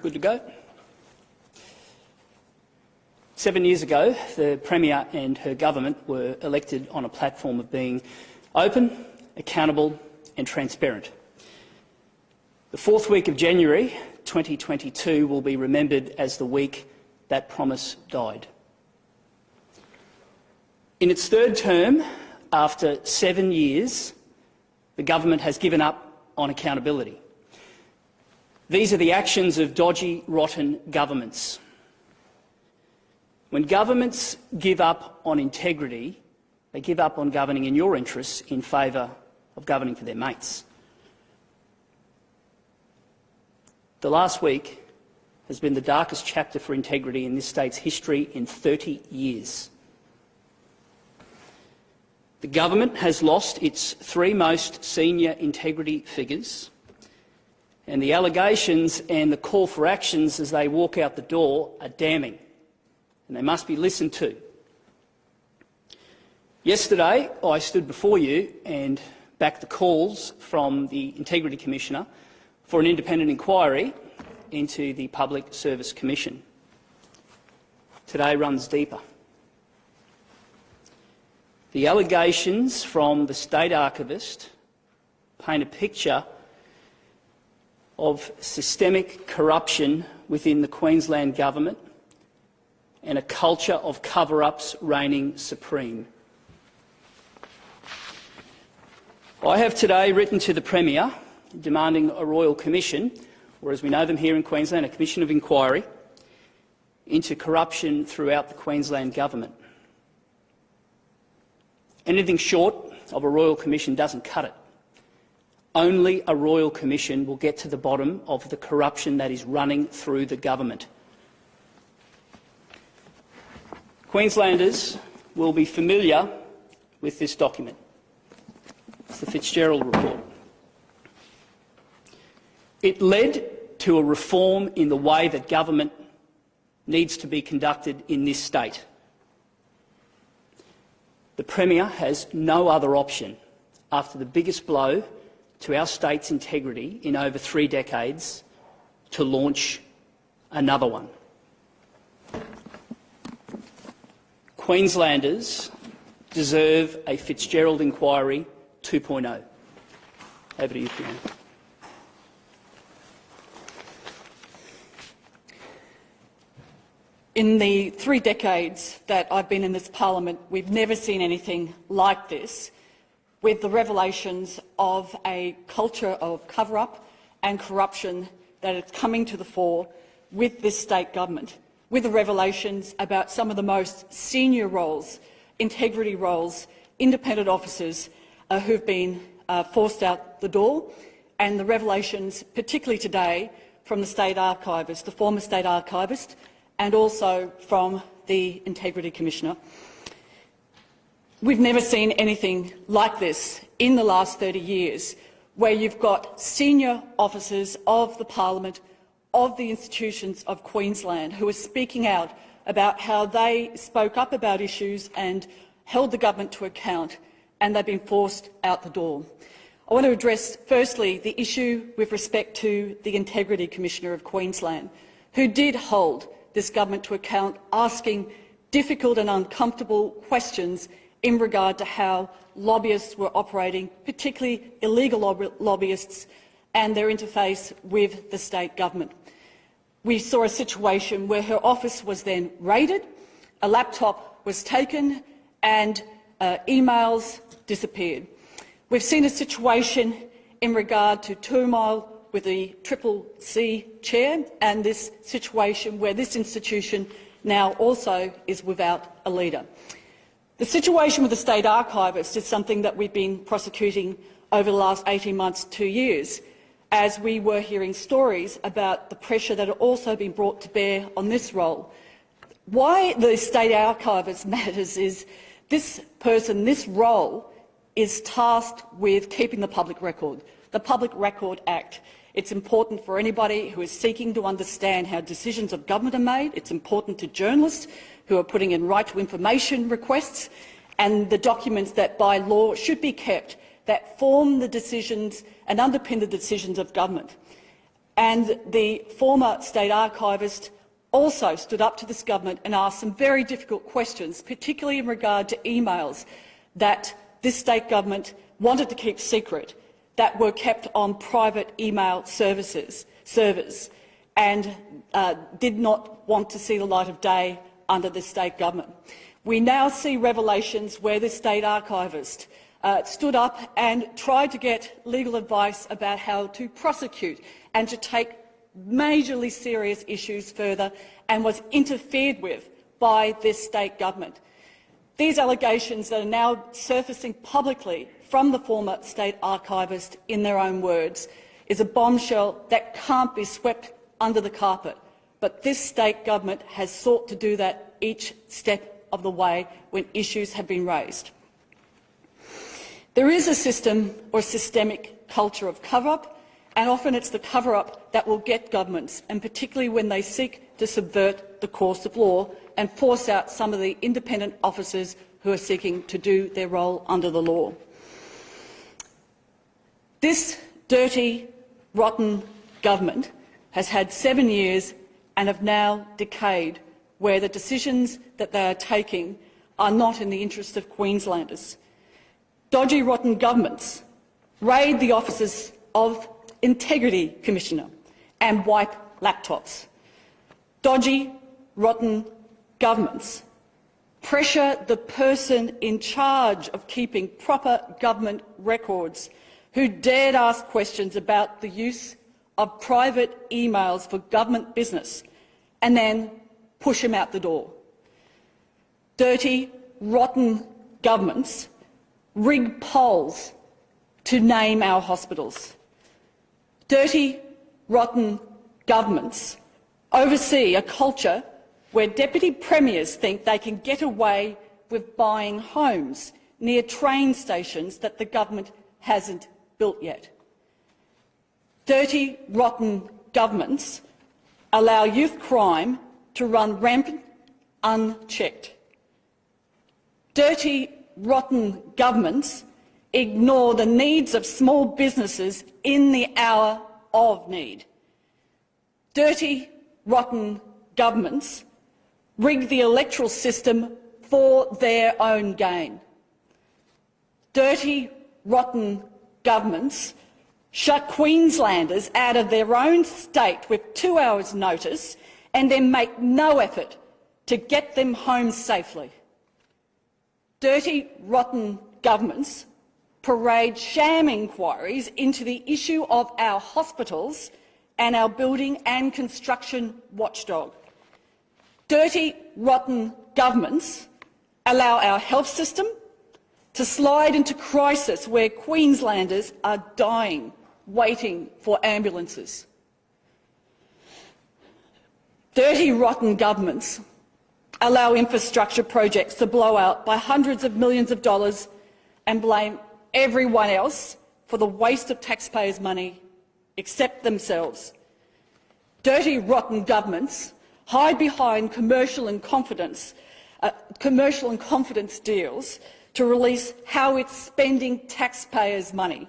Good to go. 7 years ago, the Premier and her government were elected on a platform of being open, accountable and transparent. The fourth week of January 2022 will be remembered as the week that promise died. In its third term, after 7 years, the government has given up on accountability. These are the actions of dodgy, rotten governments. When governments give up on integrity, they give up on governing in your interests in favour of governing for their mates. The last week has been the darkest chapter for integrity in this state's history in 30 years. The government has lost its three most senior integrity figures, and the allegations and the call for actions as they walk out the door are damning, and they must be listened to. Yesterday, I stood before you and backed the calls from the Integrity Commissioner for an independent inquiry into the Public Service Commission. Today runs deeper. The allegations from the State Archivist paint a picture of systemic corruption within the Queensland Government and a culture of cover-ups reigning supreme. I have today written to the Premier demanding a Royal Commission, or as we know them here in Queensland, a Commission of Inquiry into corruption throughout the Queensland Government. Anything short of a Royal Commission doesn't cut it. Only a Royal Commission will get to the bottom of the corruption that is running through the government. Queenslanders will be familiar with this document. It's the Fitzgerald Report. It led to a reform in the way that government needs to be conducted in this state. The Premier has no other option after the biggest blow to our state's integrity in over 3 decades to launch another one. Queenslanders deserve a Fitzgerald inquiry 2.0. Over to you, Fiona. In the 3 decades that I've been in this parliament, we've never seen anything like this, with the revelations of a culture of cover-up and corruption that is coming to the fore with this state government, with the revelations about some of the most senior roles, integrity roles, independent officers who've been forced out the door, and the revelations, particularly today, from the State Archivist, the former State Archivist, and also from the Integrity Commissioner. We've never seen anything like this in the last 30 years, where you've got senior officers of the Parliament, of the institutions of Queensland, who are speaking out about how they spoke up about issues and held the government to account, and they've been forced out the door. I want to address, firstly, the issue with respect to the Integrity Commissioner of Queensland, who did hold this government to account, asking difficult and uncomfortable questions in regard to how lobbyists were operating, particularly illegal lobbyists, and their interface with the state government. We saw a situation where her office was then raided, a laptop was taken and emails disappeared. We've seen a situation in regard to turmoil with the CCC chair, and this situation where this institution now also is without a leader. The situation with the State Archivist is something that we've been prosecuting over the last 18 months, 2 years, as we were hearing stories about the pressure that had also been brought to bear on this role. Why the State Archivist matters is this person, this role, is tasked with keeping the public record, the Public Record Act. It's important for anybody who is seeking to understand how decisions of government are made. It's important to journalists who are putting in right to information requests, and the documents that by law should be kept that form the decisions and underpin the decisions of government. And the former state archivist also stood up to this government and asked some very difficult questions, particularly in regard to emails that this state government wanted to keep secret, that were kept on private email servers and did not want to see the light of day under the state government. We now see revelations where the state archivist stood up and tried to get legal advice about how to prosecute and to take majorly serious issues further, and was interfered with by this state government. These allegations that are now surfacing publicly from the former state archivist, in their own words, is a bombshell that can't be swept under the carpet. But this state government has sought to do that each step of the way when issues have been raised. There is a system or systemic culture of cover-up, and often it's the cover-up that will get governments, and particularly when they seek to subvert the course of law and force out some of the independent officers who are seeking to do their role under the law. This dirty, rotten government has had 7 years and have now decayed, where the decisions that they are taking are not in the interest of Queenslanders. Dodgy, rotten governments raid the offices of Integrity Commissioner and wipe laptops. Dodgy, rotten governments pressure the person in charge of keeping proper government records, who dared ask questions about the use of private emails for government business, and then push him out the door. Dirty, rotten governments rig polls to name our hospitals. Dirty, rotten governments oversee a culture where deputy premiers think they can get away with buying homes near train stations that the government hasn't built yet. Dirty, rotten governments allow youth crime to run rampant unchecked. Dirty, rotten governments ignore the needs of small businesses in the hour of need. Dirty, rotten governments rig the electoral system for their own gain. Dirty, rotten governments shut Queenslanders out of their own state with 2 hours' notice and then make no effort to get them home safely. Dirty, rotten governments parade sham inquiries into the issue of our hospitals and our building and construction watchdog. Dirty, rotten governments allow our health system to slide into crisis where Queenslanders are dying, waiting for ambulances. Dirty, rotten governments allow infrastructure projects to blow out by hundreds of millions of dollars and blame everyone else for the waste of taxpayers' money except themselves. Dirty, rotten governments hide behind commercial and confidence deals to release how it's spending taxpayers' money.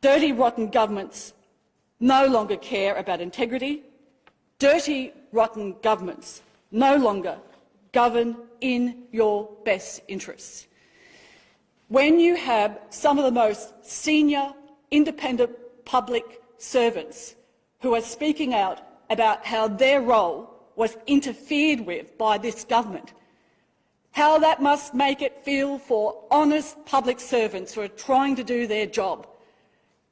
Dirty, rotten governments no longer care about integrity. Dirty, rotten governments no longer govern in your best interests. When you have some of the most senior independent public servants who are speaking out about how their role was interfered with by this government, how that must make it feel for honest public servants who are trying to do their job,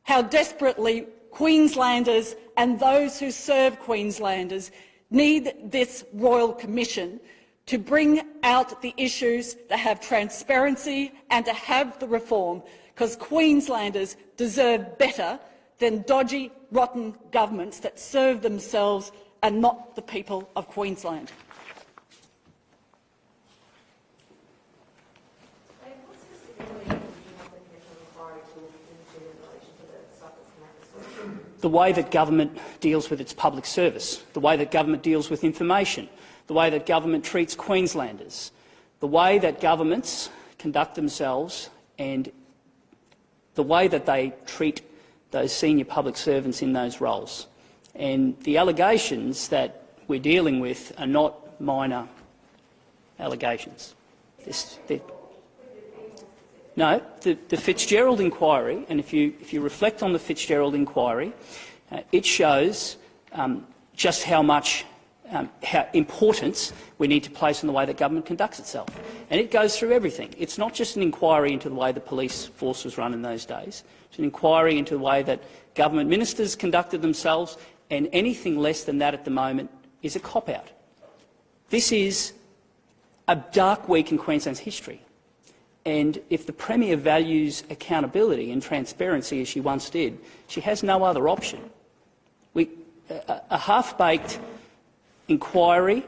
how desperately Queenslanders and those who serve Queenslanders need this Royal Commission to bring out the issues, to have transparency and to have the reform, because Queenslanders deserve better than dodgy, rotten governments that serve themselves and not the people of Queensland. The way that government deals with its public service, the way that government deals with information, the way that government treats Queenslanders, the way that governments conduct themselves and the way that they treat those senior public servants in those roles. And the allegations that we're dealing with are not minor allegations. No, the Fitzgerald inquiry, and if you reflect on the Fitzgerald inquiry, it shows just how much importance we need to place on the way that government conducts itself. And it goes through everything. It's not just an inquiry into the way the police force was run in those days. It's an inquiry into the way that government ministers conducted themselves, and anything less than that at the moment is a cop-out. This is a dark week in Queensland's history. And if the Premier values accountability and transparency as she once did, she has no other option. A half-baked inquiry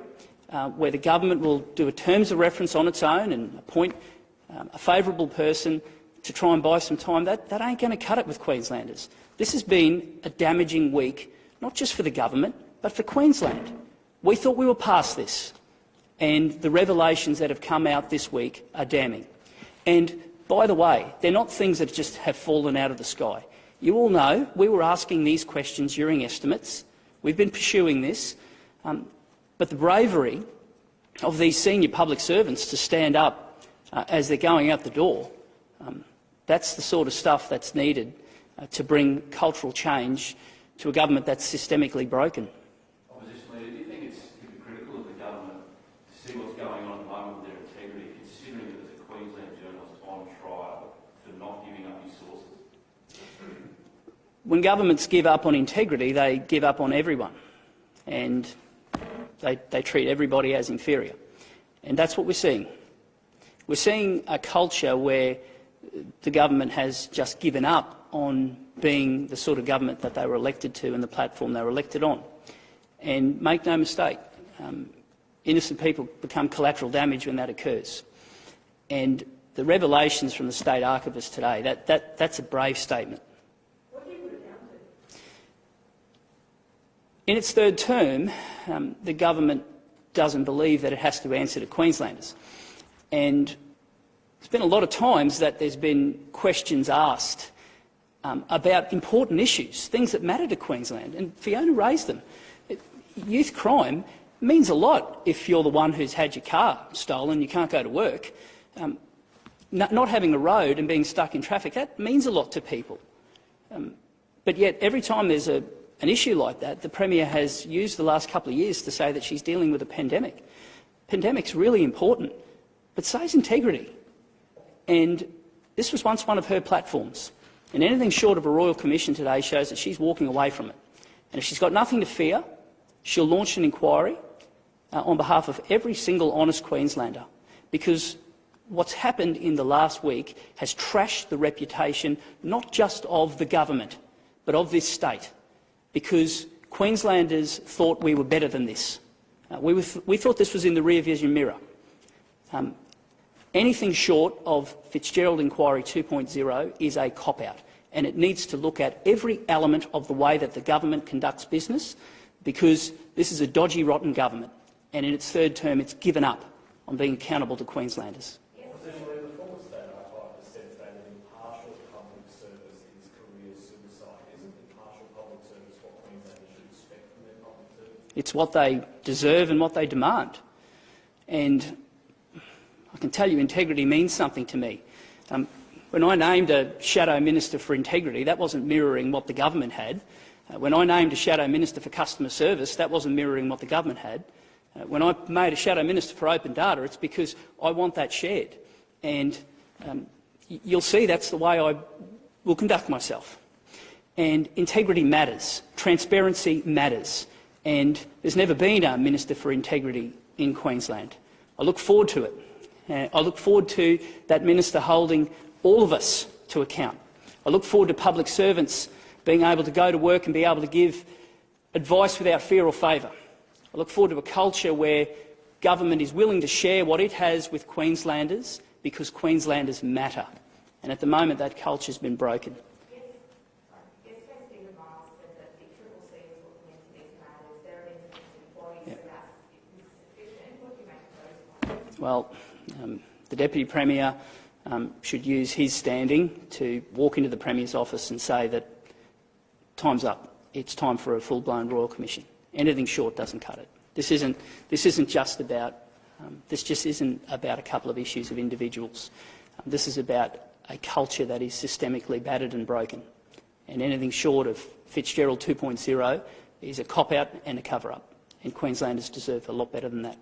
where the government will do a terms of reference on its own and appoint a favourable person to try and buy some time, that ain't going to cut it with Queenslanders. This has been a damaging week, not just for the government, but for Queensland. We thought we were past this, and the revelations that have come out this week are damning. And, by the way, they're not things that just have fallen out of the sky. You all know we were asking these questions during estimates. We've been pursuing this. But the bravery of these senior public servants to stand up as they're going out the door, that's the sort of stuff that's needed to bring cultural change to a government that's systemically broken. Opposition Leader, do you think it's hypocritical of the government to see what's going on at the moment with their integrity, considering that there's a Queensland journalist on trial for not giving up his sources? When governments give up on integrity, they give up on everyone, and they treat everybody as inferior. And that's what we're seeing. We're seeing a culture where the government has just given up on being the sort of government that they were elected to and the platform they were elected on. And make no mistake, innocent people become collateral damage when that occurs. And the revelations from the State Archivist today, that's a brave statement. What do you put it down to? In its third term, the government doesn't believe that it has to answer to Queenslanders. And there's been a lot of times that there's been questions asked about important issues, things that matter to Queensland, and Fiona raised them. Youth crime means a lot if you're the one who's had your car stolen, you can't go to work. Not having a road and being stuck in traffic, that means a lot to people. But yet every time there's an issue like that, the Premier has used the last couple of years to say that she's dealing with a pandemic. Pandemic's really important, but so is integrity. And this was once one of her platforms. And anything short of a Royal Commission today shows that she's walking away from it. And if she's got nothing to fear, she'll launch an inquiry on behalf of every single honest Queenslander, because what's happened in the last week has trashed the reputation not just of the government, but of this state, because Queenslanders thought we were better than this. We thought this was in the rear vision mirror. Anything short of Fitzgerald Inquiry 2.0 is a cop-out, and it needs to look at every element of the way that the government conducts business, because this is a dodgy, rotten government, and in its third term it's given up on being accountable to Queenslanders. Essentially, the former State Archivist said that impartial public service is career suicide. Isn't impartial public service what Queenslanders should expect from their public service? It's what they deserve and what they demand. And I can tell you integrity means something to me. When I named a Shadow Minister for Integrity, that wasn't mirroring what the government had. When I named a Shadow Minister for Customer Service, that wasn't mirroring what the government had. When I made a Shadow Minister for Open Data, it's because I want that shared. And you'll see that's the way I will conduct myself. And integrity matters. Transparency matters. And there's never been a Minister for Integrity in Queensland. I look forward to it. I look forward to that minister holding all of us to account. I look forward to public servants being able to go to work and be able to give advice without fear or favour. I look forward to a culture where government is willing to share what it has with Queenslanders, because Queenslanders matter. And at the moment that culture has been broken. Well, the Deputy Premier should use his standing to walk into the Premier's office and say that time's up. it's time for a full-blown Royal Commission. Anything short doesn't cut it. This isn't just about a couple of issues of individuals. This is about a culture that is systemically battered and broken. And anything short of Fitzgerald 2.0 is a cop-out and a cover-up. And Queenslanders deserve a lot better than that.